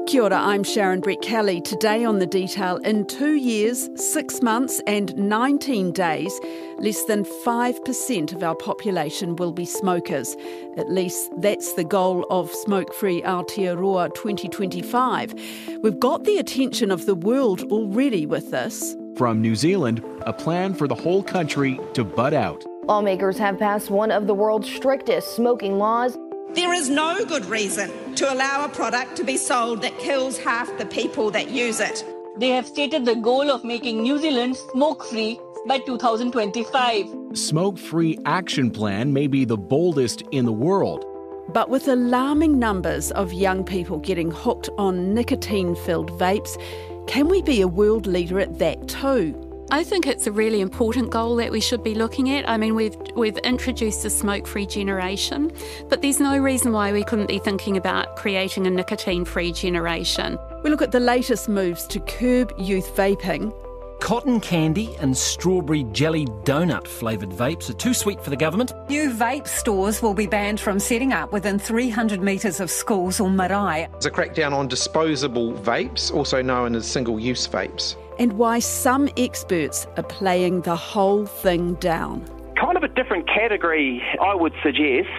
Kia ora, I'm Sharon Brett-Kelly. Today on The Detail, in 2 years, 6 months and 19 days, less than 5% of our population will be smokers. At least that's the goal of Smokefree Aotearoa 2025. We've got the attention of the world already with this. From New Zealand, a plan for the whole country to bud out. Lawmakers have passed one of the world's strictest smoking laws. There is no good reason to allow a product to be sold that kills half the people that use it. They have stated the goal of making New Zealand smoke-free by 2025. Smoke-free action plan may be the boldest in the world. But with alarming numbers of young people getting hooked on nicotine-filled vapes, can we be a world leader at that too? I think it's a really important goal that we should be looking at. I mean, we've introduced a smoke-free generation, but there's no reason why we couldn't be thinking about creating a nicotine-free generation. We look at the latest moves to curb youth vaping. Cotton candy and strawberry jelly donut flavoured vapes are too sweet for the government. New vape stores will be banned from setting up within 300 metres of schools or marae. There's a crackdown on disposable vapes, also known as single-use vapes. And why some experts are playing the whole thing down. Kind of a different category, I would suggest,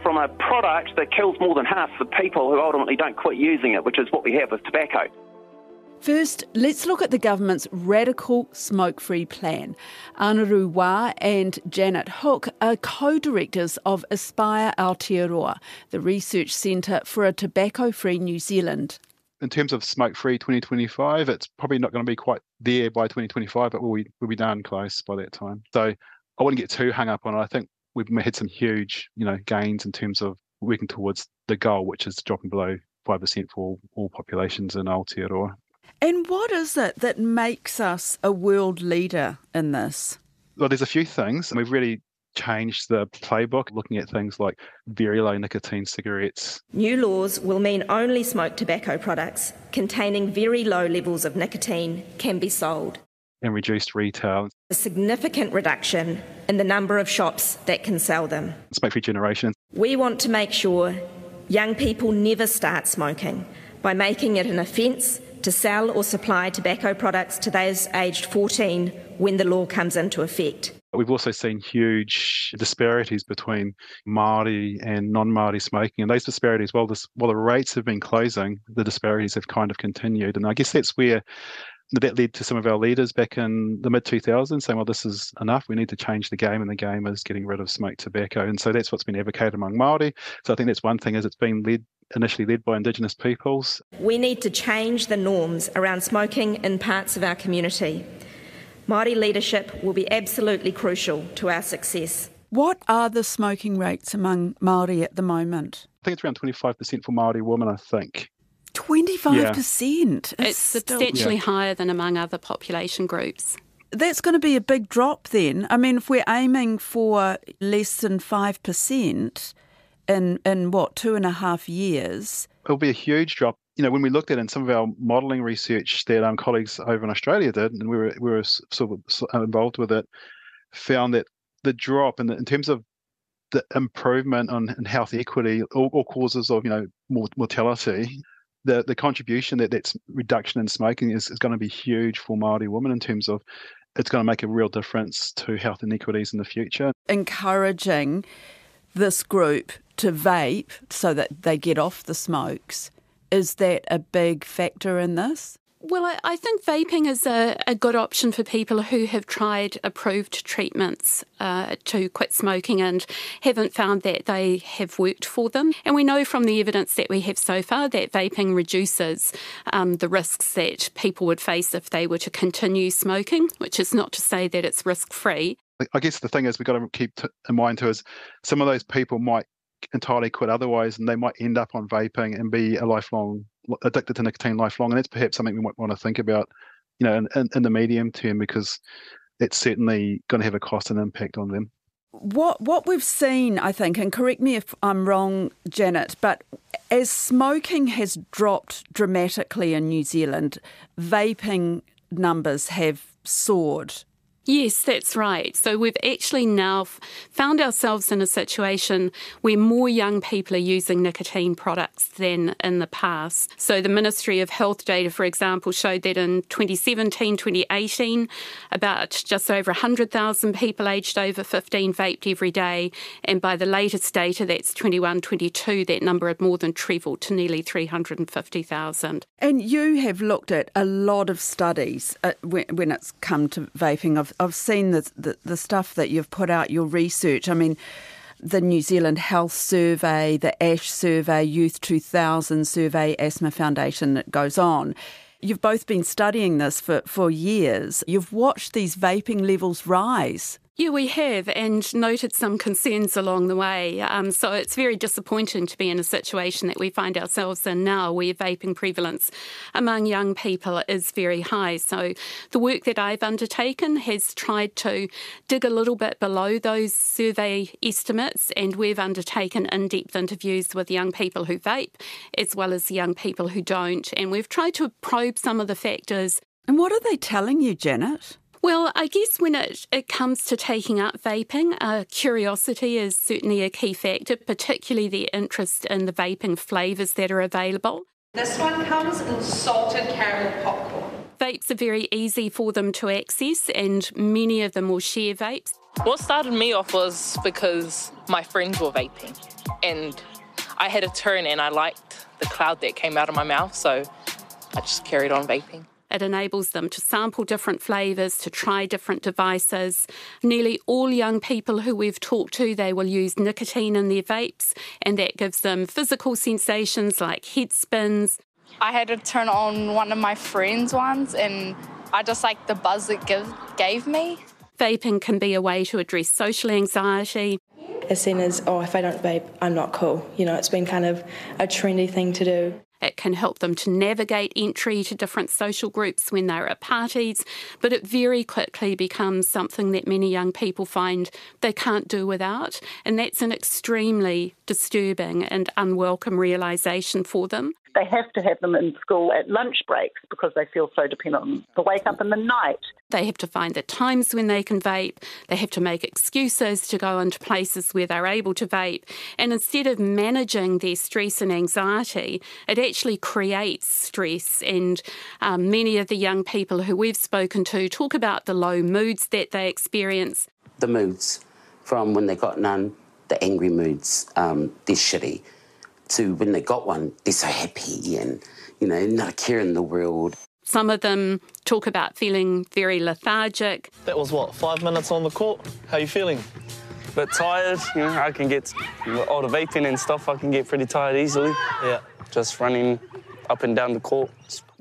from a product that kills more than half the people who ultimately don't quit using it, which is what we have with tobacco. First, let's look at the government's radical smoke-free plan. Anaru Wā and Janet Hook are co-directors of Aspire Aotearoa, the research centre for a tobacco-free New Zealand. In terms of smoke-free 2025, it's probably not going to be quite there by 2025, but we'll be darn close by that time. So I wouldn't get too hung up on it. I think we've had some huge, gains in terms of working towards the goal, which is dropping below 5% for all populations in Aotearoa. And what is it that makes us a world leader in this? Well, there's a few things. We've really changed the playbook, looking at things like very low nicotine cigarettes. New laws will mean only smoked tobacco products containing very low levels of nicotine can be sold. And reduced retail. A significant reduction in the number of shops that can sell them. Smoke-free generation. We want to make sure young people never start smoking by making it an offence to sell or supply tobacco products to those aged 14 when the law comes into effect. We've also seen huge disparities between Māori and non-Māori smoking, and those disparities, while the rates have been closing, the disparities have kind of continued. And I guess that's where that led to some of our leaders back in the mid-2000s saying, well, this is enough, we need to change the game, and the game is getting rid of smoked tobacco. And so that's what's been advocated among Māori. So I think that's one thing, is it's been initially led by Indigenous peoples. We need to change the norms around smoking in parts of our community. Māori leadership will be absolutely crucial to our success. What are the smoking rates among Māori at the moment? I think it's around 25% for Māori women, I think. 25%? Yeah. It's substantially higher than among other population groups. That's going to be a big drop then. I mean, if we're aiming for less than 5% in 2.5 years? It'll be a huge drop. When we looked at it in some of our modelling research that colleagues over in Australia did, and we were sort of involved with it, found that the drop in terms of the improvement in health equity or causes of mortality, the contribution that's reduction in smoking is going to be huge for Māori women in terms of it's going to make a real difference to health inequities in the future. Encouraging this group to vape so that they get off the smokes, is that a big factor in this? Well, I think vaping is a good option for people who have tried approved treatments to quit smoking and haven't found that they have worked for them. And we know from the evidence that we have so far that vaping reduces the risks that people would face if they were to continue smoking, which is not to say that it's risk-free. I guess the thing is we've got to keep in mind too is some of those people might entirely quit otherwise, and they might end up on vaping and be addicted to nicotine lifelong. And that's perhaps something we might want to think about, in the medium term, because it's certainly going to have a cost and impact on them. What we've seen, I think, and correct me if I'm wrong, Janet, but as smoking has dropped dramatically in New Zealand, vaping numbers have soared Yes, that's right. So we've actually now found ourselves in a situation where more young people are using nicotine products than in the past. So the Ministry of Health data, for example, showed that in 2017, 2018, about just over 100,000 people aged over 15 vaped every day. And by the latest data, that's 21, 22, that number had more than trebled to nearly 350,000. And you have looked at a lot of studies when it's come to vaping. I've seen the stuff that you've put out, your research. I mean, the New Zealand Health Survey, the ASH Survey, Youth 2000 Survey, Asthma Foundation, it goes on. You've both been studying this for years. You've watched these vaping levels rise. Yeah, we have, and noted some concerns along the way. So it's very disappointing to be in a situation that we find ourselves in now, where vaping prevalence among young people is very high. So the work that I've undertaken has tried to dig a little bit below those survey estimates, and we've undertaken in-depth interviews with young people who vape, as well as young people who don't. And we've tried to probe some of the factors. And what are they telling you, Janet? Well, I guess when it comes to taking up vaping, curiosity is certainly a key factor, particularly the interest in the vaping flavours that are available. This one comes in salted caramel popcorn. Vapes are very easy for them to access, and many of them will share vapes. What started me off was because my friends were vaping, and I had a turn and I liked the cloud that came out of my mouth, so I just carried on vaping. It enables them to sample different flavours, to try different devices. Nearly all young people who we've talked to, they will use nicotine in their vapes, and that gives them physical sensations like head spins. I had to turn on one of my friends' ones, and I just like the buzz it gave me. Vaping can be a way to address social anxiety. As seen as, if I don't vape, I'm not cool. It's been kind of a trendy thing to do. It can help them to navigate entry to different social groups when they're at parties, but it very quickly becomes something that many young people find they can't do without, and that's an extremely disturbing and unwelcome realisation for them. They have to have them in school at lunch breaks because they feel so dependent on them to wake up in the night. They have to find the times when they can vape. They have to make excuses to go into places where they're able to vape. And instead of managing their stress and anxiety, it actually creates stress. And many of the young people who we've spoken to talk about the low moods that they experience. The moods from when they got none, the angry moods, they're shitty, to when they got one, they're so happy and, not a care in the world. Some of them talk about feeling very lethargic. That was, 5 minutes on the court? How are you feeling? A bit tired, I can get, all the vaping and stuff, I can get pretty tired easily. Yeah. Just running up and down the court.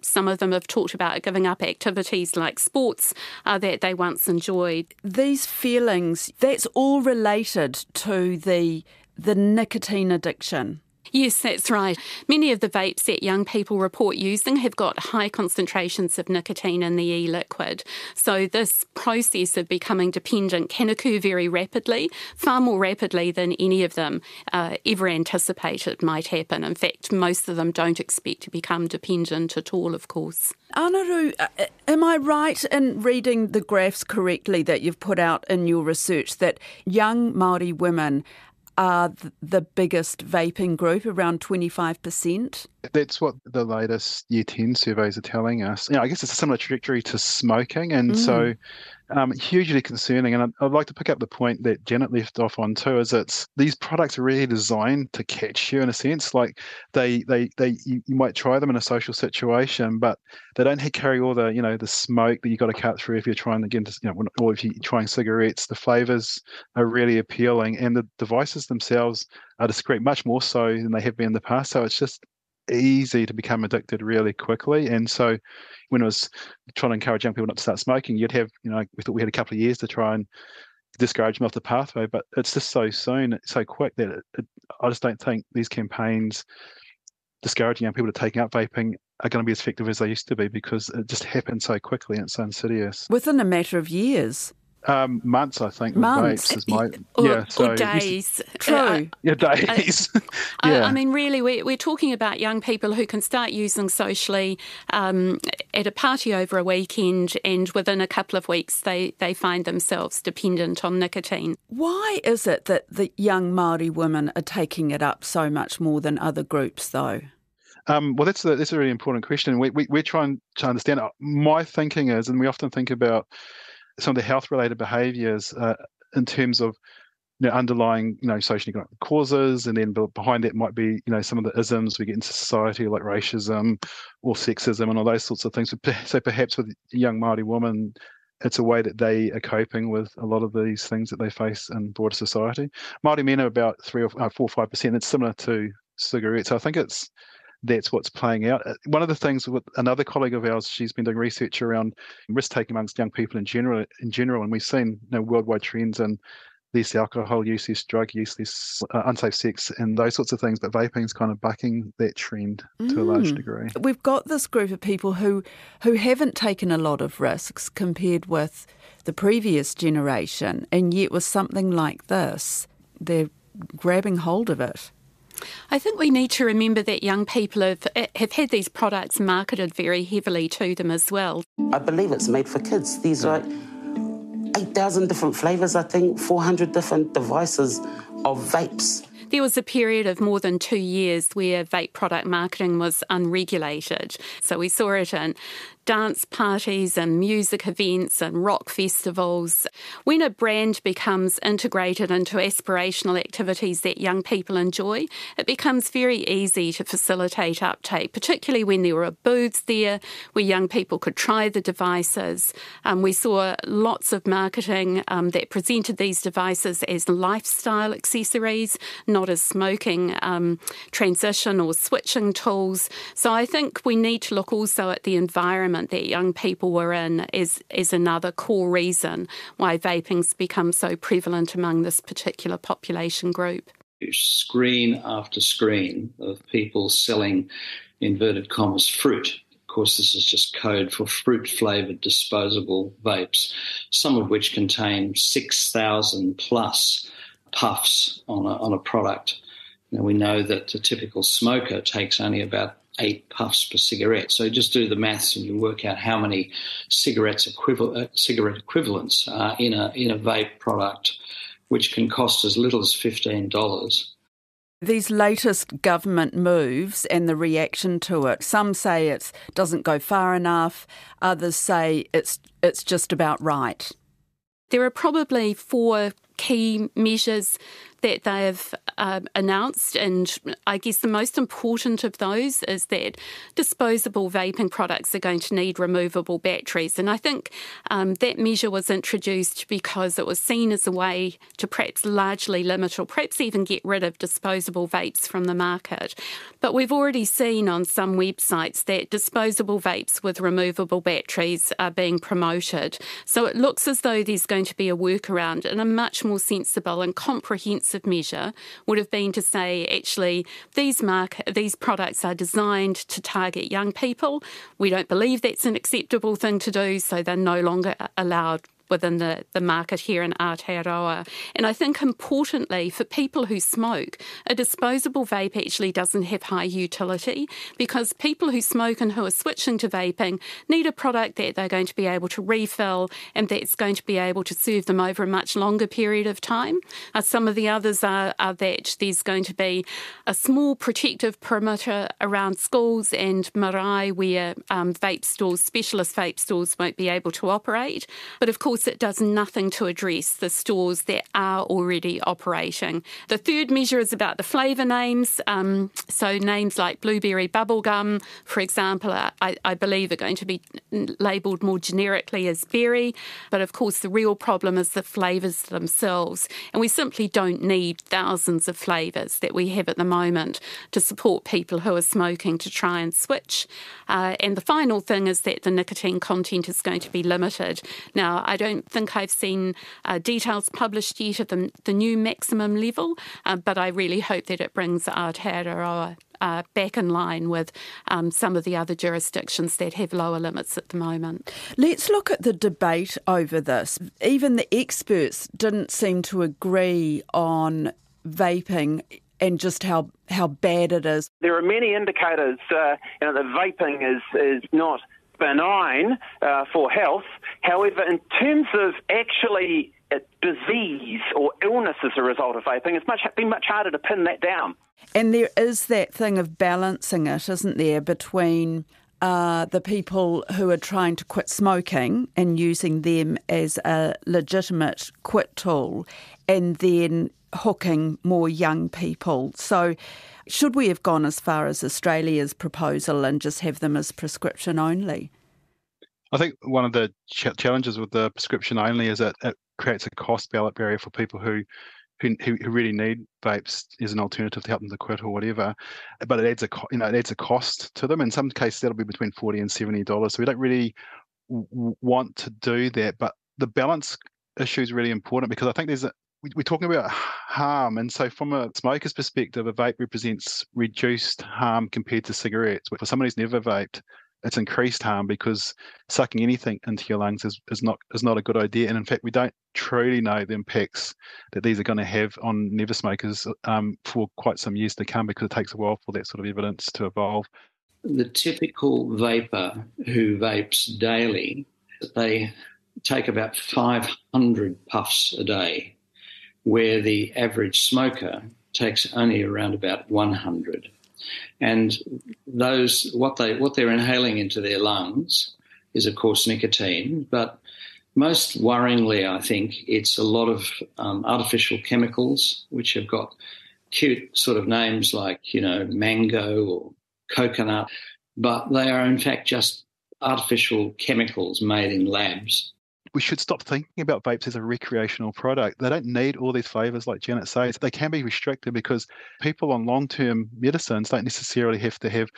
Some of them have talked about giving up activities like sports that they once enjoyed. These feelings, that's all related to the nicotine addiction. Yes, that's right. Many of the vapes that young people report using have got high concentrations of nicotine in the e-liquid. So this process of becoming dependent can occur very rapidly, far more rapidly than any of them ever anticipated might happen. In fact, most of them don't expect to become dependent at all, of course. Anaru, am I right in reading the graphs correctly that you've put out in your research that young Māori women are the biggest vaping group, around 25%? That's what the latest Year 10 surveys are telling us. I guess it's a similar trajectory to smoking, and so hugely concerning. And I'd like to pick up the point that Janet left off on too, is it's these products are really designed to catch you in a sense. Like you might try them in a social situation, but they don't carry all the the smoke that you got to cut through if you're trying to get into or if you're trying cigarettes. The flavors are really appealing, and the devices themselves are discreet, much more so than they have been in the past. So it's just easy to become addicted really quickly. And so when I was trying to encourage young people not to start smoking, you'd have, we thought we had a couple of years to try and discourage them off the pathway, but it's just so soon, it's so quick that I just don't think these campaigns discouraging young people to taking up vaping are going to be as effective as they used to be, because it just happens so quickly and it's so insidious. Within a matter of years. Months, I think. Months. With vapes is my Or days. True. Days. I mean, really, we're talking about young people who can start using socially at a party over a weekend, and within a couple of weeks they find themselves dependent on nicotine. Why is it that the young Māori women are taking it up so much more than other groups, though? Well, that's a really important question. We're trying to understand. My thinking is, and we often think about some of the health-related behaviours in terms of underlying socioeconomic causes, and then behind that might be some of the isms we get into society like racism or sexism and all those sorts of things. So perhaps with young Māori women, it's a way that they are coping with a lot of these things that they face in broader society. Māori men are about 4 or 5%. It's similar to cigarettes. So I think that's what's playing out. One of the things with another colleague of ours, she's been doing research around risk-taking amongst young people in general, and we've seen worldwide trends in less alcohol use, less drug use, less unsafe sex, and those sorts of things. But vaping's kind of bucking that trend to a large degree. We've got this group of people who haven't taken a lot of risks compared with the previous generation, and yet with something like this, they're grabbing hold of it. I think we need to remember that young people have had these products marketed very heavily to them as well. I believe it's made for kids. These are 8,000 different flavours, I think, 400 different devices of vapes. There was a period of more than 2 years where vape product marketing was unregulated. So we saw it in dance parties and music events and rock festivals. When a brand becomes integrated into aspirational activities that young people enjoy, it becomes very easy to facilitate uptake, particularly when there were booths there where young people could try the devices. We saw lots of marketing that presented these devices as lifestyle accessories, not as smoking transition or switching tools. So I think we need to look also at the environment that young people were in is another core reason why vaping's become so prevalent among this particular population group. Screen after screen of people selling, inverted commas, fruit. Of course, this is just code for fruit-flavoured disposable vapes, some of which contain 6,000 plus puffs on a product. Now, we know that a typical smoker takes only about 8 puffs per cigarette. So just do the maths and you work out how many cigarette equivalents are in a vape product, which can cost as little as $15. These latest government moves and the reaction to it, some say it doesn't go far enough, others say it's just about right. There are probably 4 key measures that they have announced, and I guess the most important of those is that disposable vaping products are going to need removable batteries. And I think that measure was introduced because it was seen as a way to perhaps largely limit or perhaps even get rid of disposable vapes from the market. But we've already seen on some websites that disposable vapes with removable batteries are being promoted. So it looks as though there's going to be a workaround, and a much more sensible and comprehensive measure would have been to say, actually, these products are designed to target young people. We don't believe that's an acceptable thing to do, so they're no longer allowed within the market here in Aotearoa. And I think importantly for people who smoke, a disposable vape actually doesn't have high utility, because people who smoke and who are switching to vaping need a product that they're going to be able to refill and that's going to be able to serve them over a much longer period of time. Some of the others are that there's going to be a small protective perimeter around schools and marae where specialist vape stores won't be able to operate. But of course, it does nothing to address the stores that are already operating. The third measure is about the flavour names. So names like blueberry bubblegum, for example, I believe are going to be labelled more generically as berry. But of course, the real problem is the flavours themselves. And we simply don't need thousands of flavours that we have at the moment to support people who are smoking to try and switch. And the final thing is that the nicotine content is going to be limited. Now, I don't don't think I've seen details published yet of the new maximum level, but I really hope that it brings Aotearoa back in line with some of the other jurisdictions that have lower limits at the moment. Let's look at the debate over this. Even the experts didn't seem to agree on vaping and just how bad it is. There are many indicators that vaping is not benign for health. However, in terms of actually disease or illness as a result of vaping, it's been much harder to pin that down. And there is that thing of balancing it, isn't there, between the people who are trying to quit smoking and using them as a legitimate quit tool, and then hooking more young people. So should we have gone as far as Australia's proposal and just have them as prescription only? I think one of the challenges with the prescription only is that it creates a cost barrier for people who really need vapes as an alternative to help them to quit or whatever, but it adds a cost to them. In some cases, that'll be between $40 and $70. So we don't really want to do that. But the balance issue is really important, because I think we're talking about harm, and so from a smoker's perspective, a vape represents reduced harm compared to cigarettes. For someone who's never vaped, it's increased harm, because sucking anything into your lungs is not a good idea. And in fact, we don't truly know the impacts that these are going to have on never smokers for quite some years to come, because it takes a while for that sort of evidence to evolve. The typical vapor who vapes daily, they take about 500 puffs a day, where the average smoker takes only around about 100. And what they're inhaling into their lungs is, of course, nicotine. But most worryingly, I think it's a lot of artificial chemicals, which have got cute sort of names like, mango or coconut. But they are, in fact, just artificial chemicals made in labs. We should stop thinking about vapes as a recreational product. They don't need all these flavours like Janet says. They can be restricted, because people on long-term medicines don't necessarily have to have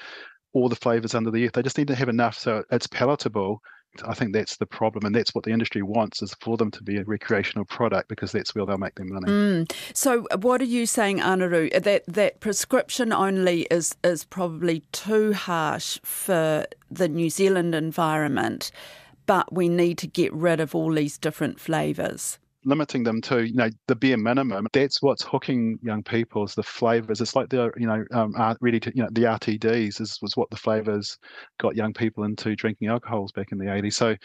all the flavours under the earth. They just need to have enough so it's palatable. I think that's the problem, and that's what the industry wants, is for them to be a recreational product, because that's where they'll make their money. So what are you saying, Anaru, that prescription only is probably too harsh for the New Zealand environment, but we need to get rid of all these different flavours? Limiting them to, the bare minimum. That's what's hooking young people, is the flavours. It's like the, the RTDs was what the flavours got young people into drinking alcohols back in the 80s. So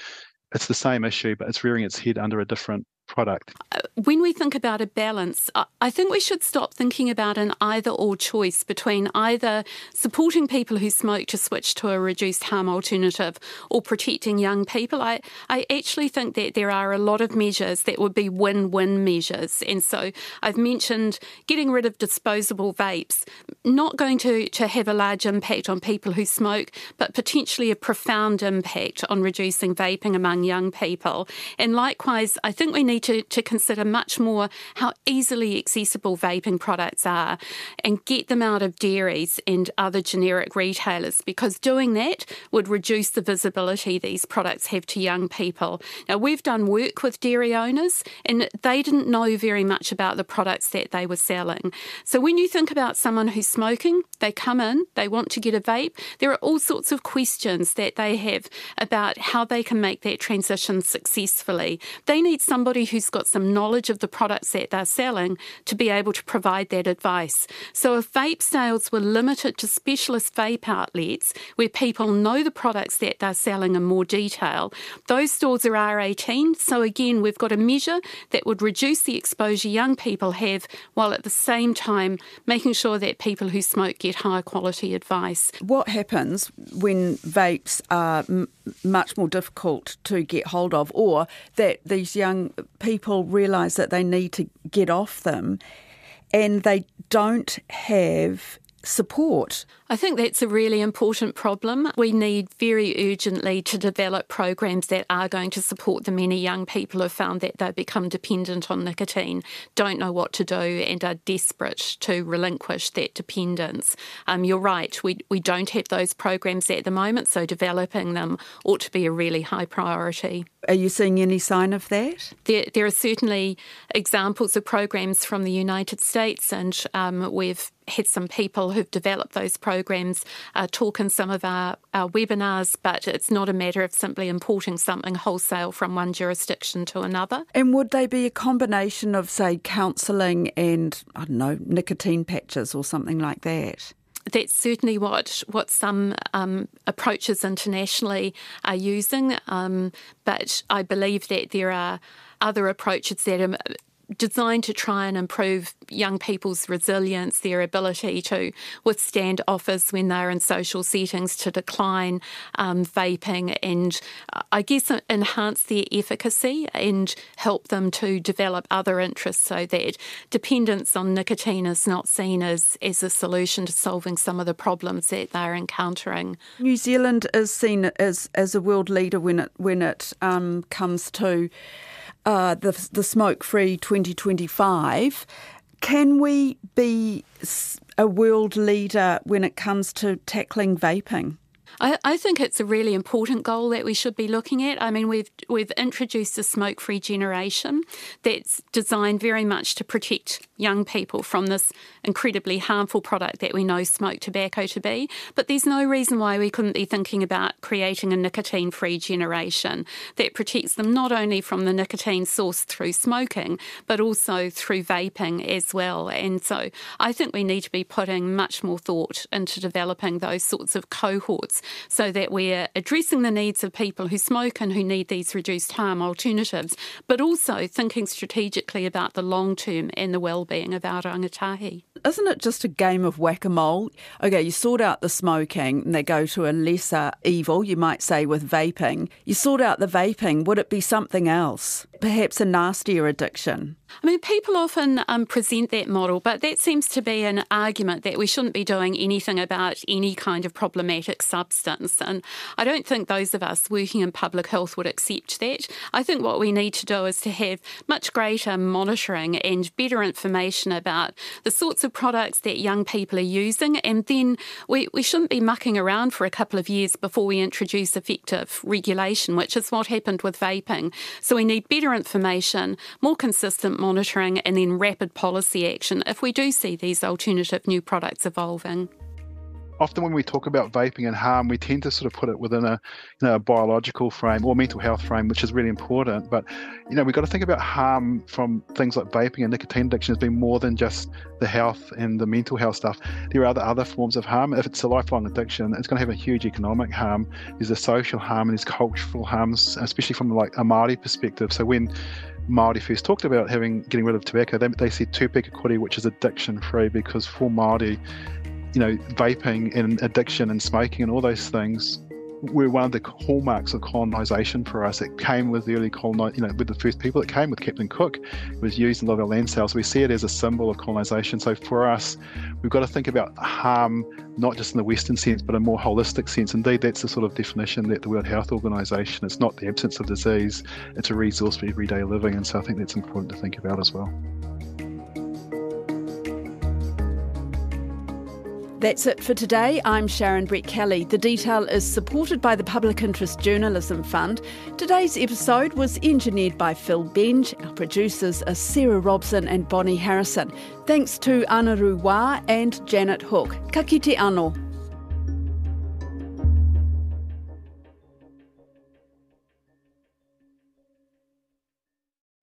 it's the same issue, but it's rearing its head under a different product. When we think about a balance, I think we should stop thinking about an either-or choice between either supporting people who smoke to switch to a reduced harm alternative or protecting young people. I actually think that there are a lot of measures that would be win-win measures. And so I've mentioned getting rid of disposable vapes, not going to have a large impact on people who smoke, but potentially a profound impact on reducing vaping among young people. And likewise, I think we need to consider much more how easily accessible vaping products are and get them out of dairies and other generic retailers, because doing that would reduce the visibility these products have to young people. Now, we've done work with dairy owners and they didn't know very much about the products that they were selling. So when you think about someone who's smoking, they come in, they want to get a vape, there are all sorts of questions that they have about how they can make that transition successfully. They need somebody who's got some knowledge of the products that they're selling to be able to provide that advice. So if vape sales were limited to specialist vape outlets where people know the products that they're selling in more detail, those stores are R18. So again, we've got a measure that would reduce the exposure young people have, while at the same time making sure that people who smoke get high quality advice. What happens when vapes are much more difficult to get hold of, or that these young people realise that they need to get off them and they don't have support? I think that's a really important problem. We need very urgently to develop programs that are going to support the many young people who have found that they've become dependent on nicotine, don't know what to do and are desperate to relinquish that dependence. You're right, we don't have those programs at the moment, so developing them ought to be a really high priority. Are you seeing any sign of that? There are certainly examples of programs from the United States, and we've had some people who've developed those programs talk in some of our webinars, but it's not a matter of simply importing something wholesale from one jurisdiction to another. And would they be a combination of, say, counselling and, I don't know, nicotine patches or something like that? That's certainly what some approaches internationally are using, but I believe that there are other approaches that are designed to try and improve young people's resilience, their ability to withstand offers when they're in social settings, to decline vaping, and I guess enhance their efficacy and help them to develop other interests so that dependence on nicotine is not seen as a solution to solving some of the problems that they're encountering. New Zealand is seen as a world leader when it comes to the Smokefree 2025. Can we be a world leader when it comes to tackling vaping? I think it's a really important goal that we should be looking at. I mean, we've introduced a smoke-free generation that's designed very much to protect young people from this incredibly harmful product that we know smoked tobacco to be. But there's no reason why we couldn't be thinking about creating a nicotine-free generation that protects them not only from the nicotine source through smoking, but also through vaping as well. And so I think we need to be putting much more thought into developing those sorts of cohorts so that we're addressing the needs of people who smoke and who need these reduced harm alternatives, but also thinking strategically about the long term and the well-being of our rangatahi. Isn't it just a game of whack-a-mole? Okay, you sort out the smoking and they go to a lesser evil, you might say, with vaping. You sort out the vaping, would it be something else? Perhaps a nastier addiction? I mean, people often present that model, but that seems to be an argument that we shouldn't be doing anything about any kind of problematic substance. And I don't think those of us working in public health would accept that. I think what we need to do is to have much greater monitoring and better information about the sorts of products that young people are using. And then we shouldn't be mucking around for a couple of years before we introduce effective regulation, which is what happened with vaping. So we need better information, more consistent monitoring, and then rapid policy action if we do see these alternative new products evolving. Often when we talk about vaping and harm, we tend to sort of put it within a biological frame or mental health frame, which is really important. But, we've got to think about harm from things like vaping and nicotine addiction as being more than just the health and the mental health stuff. There are other forms of harm. If it's a lifelong addiction, it's going to have a huge economic harm. There's a social harm and there's cultural harms, especially from like a Māori perspective. So when Māori first talked about getting rid of tobacco, they said tūpeka kore, which is addiction free, because for Māori, vaping and addiction and smoking and all those things were one of the hallmarks of colonisation for us. It came with the early with the first people. It came with Captain Cook. It was used in a lot of our land sales. We see it as a symbol of colonisation. So for us, we've got to think about harm not just in the Western sense, but a more holistic sense. Indeed, that's the sort of definition that the World Health Organisation, it's not the absence of disease, it's a resource for everyday living. And so I think that's important to think about as well. That's it for today. I'm Sharon Brett-Kelly. The Detail is supported by the Public Interest Journalism Fund. Today's episode was engineered by Phil Benj. Our producers are Sarah Robson and Bonnie Harrison. Thanks to Anaru Wā and Janet Hook. Ka kite anō.